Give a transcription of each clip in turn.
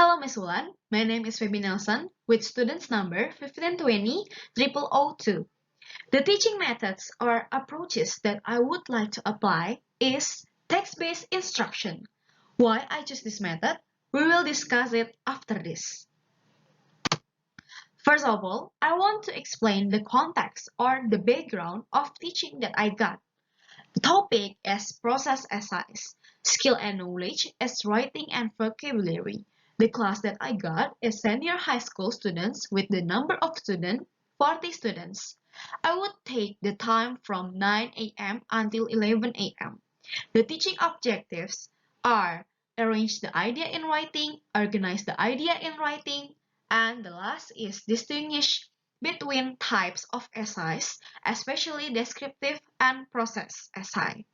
Hello, Miss Wulan. My name is Feby Nelson with students number 1520-0002. The teaching methods or approaches that I would like to apply is text-based instruction. Why I choose this method? We will discuss it after this. First of all, I want to explain the context or the background of teaching that I got. The topic is process essays. Skill and knowledge is writing and vocabulary. The class that I got is senior high school students with the number of students 40 students. I would take the time from 9 a.m. until 11 a.m. The teaching objectives are arrange the idea in writing, organize the idea in writing, and the last is distinguish between types of essays, especially descriptive and process essay.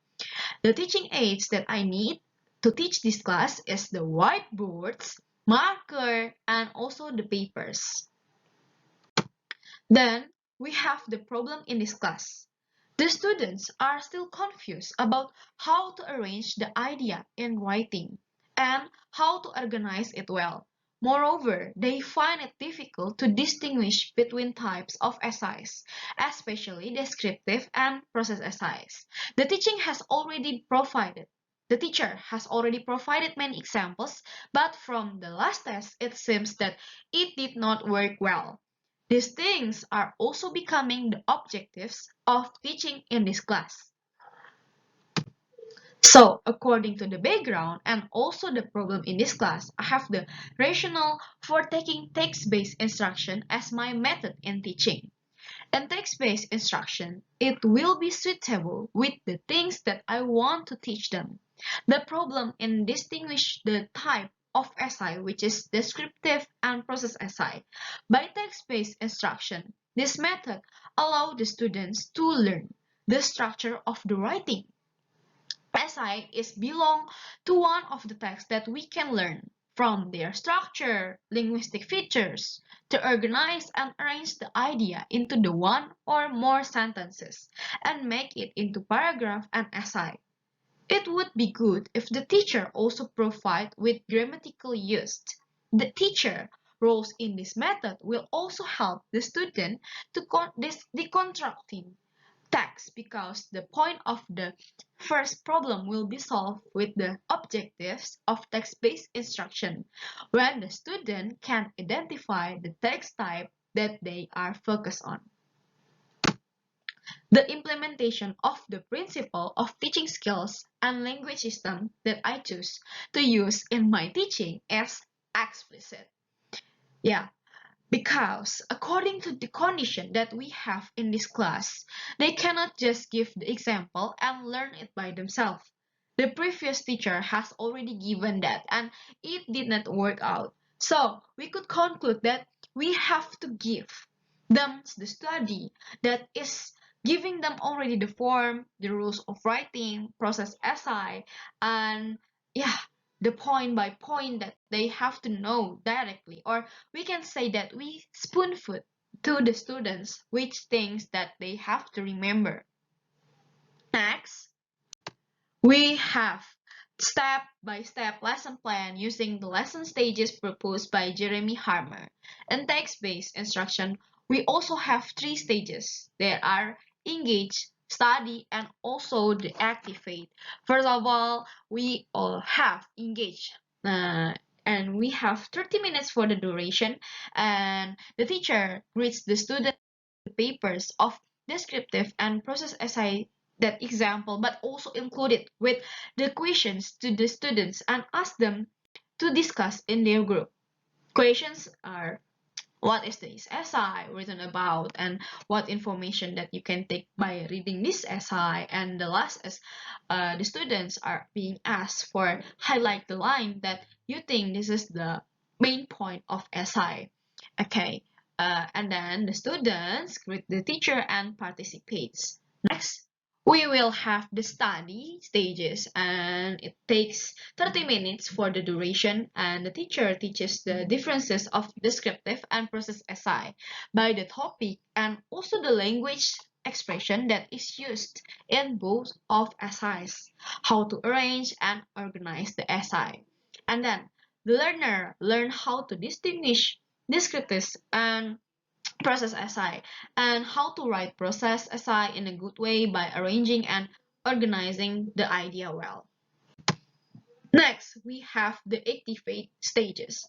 The teaching aids that I need to teach this class is the whiteboards, marker, and also the papers. Then we have the problem in this class. The students are still confused about how to arrange the idea in writing and how to organize it well. Moreover, they find it difficult to distinguish between types of essays, especially descriptive and process essays. The teacher has already provided many examples, but from the last test, it seems that it did not work well. These things are also becoming the objectives of teaching in this class. So, according to the background and also the problem in this class, I have the rationale for taking text-based instruction as my method in teaching. In text-based instruction, it will be suitable with the things that I want to teach them. The problem in distinguish the type of essay, which is descriptive and process essay. By text-based instruction, this method allows the students to learn the structure of the writing. Essay is belong to one of the texts that we can learn from their structure, linguistic features, to organize and arrange the idea into the one or more sentences and make it into paragraph and essay. It would be good if the teacher also provide with grammatical use. The teacher roles in this method will also help the student to deconstructing text because the point of the first problem will be solved with the objectives of text-based instruction, when the student can identify the text type that they are focused on. The implementation of the principle of teaching skills and language system that I choose to use in my teaching is explicit. Yeah, because according to the condition that we have in this class, they cannot just give the example and learn it by themselves. The previous teacher has already given that and it did not work out. So we could conclude that we have to give them the study that is giving them already the form, the rules of writing, process essay, and yeah, the point by point that they have to know directly, or we can say that we spoon feed to the students which things that they have to remember. Next, we have step-by-step lesson plan using the lesson stages proposed by Jeremy Harmer. In text-based instruction, we also have 3 stages. There are engage, study, and also the activate. First of all, we all have engage. And we have 30 minutes for the duration, and the teacher reads the student the papers of descriptive and process essay that example, but also include it with the questions to the students and ask them to discuss in their group. Questions are what is this essay written about and what information that you can take by reading this essay, and the last is the students are being asked for highlight the line that you think this is the main point of essay. Okay, and then the students greet the teacher and participates. Next, we will have the study stages, and it takes 30 minutes for the duration, and the teacher teaches the differences of descriptive and process essay by the topic and also the language expression that is used in both of essays, how to arrange and organize the essay. And then the learner learn how to distinguish descriptive and process essay, and how to write process essay in a good way by arranging and organizing the idea well. Next, we have the activate stages.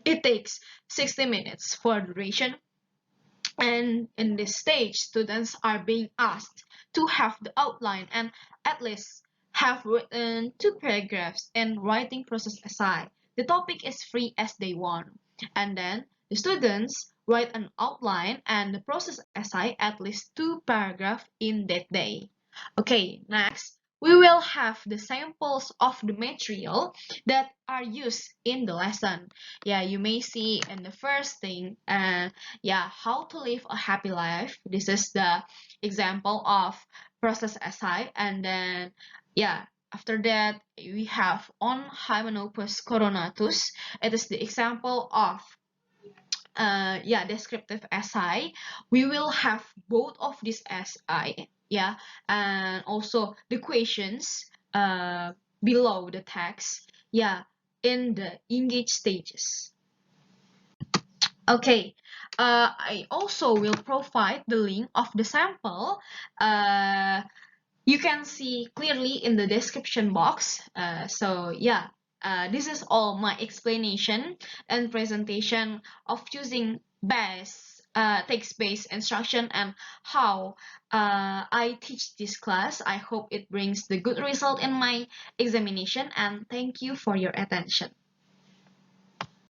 It takes 60 minutes for duration, and in this stage, students are being asked to have the outline and at least have written 2 paragraphs in writing process essay. The topic is free as they want. And then the students write an outline and the process essay at least 2 paragraphs in that day. Okay, next, we will have the samples of the material that are used in the lesson. Yeah, you may see in the first thing, yeah, how to live a happy life. This is the example of process essay. And then, yeah, after that, we have on Hymenopus coronatus. It is the example of yeah, descriptive essay. We will have both of these essay, yeah, and also the questions below the text, yeah, in the engage stages. Okay, I also will provide the link of the sample. You can see clearly in the description box. So yeah, this is all my explanation and presentation of using text-based instruction and how I teach this class. I hope it brings the good result in my examination, and thank you for your attention.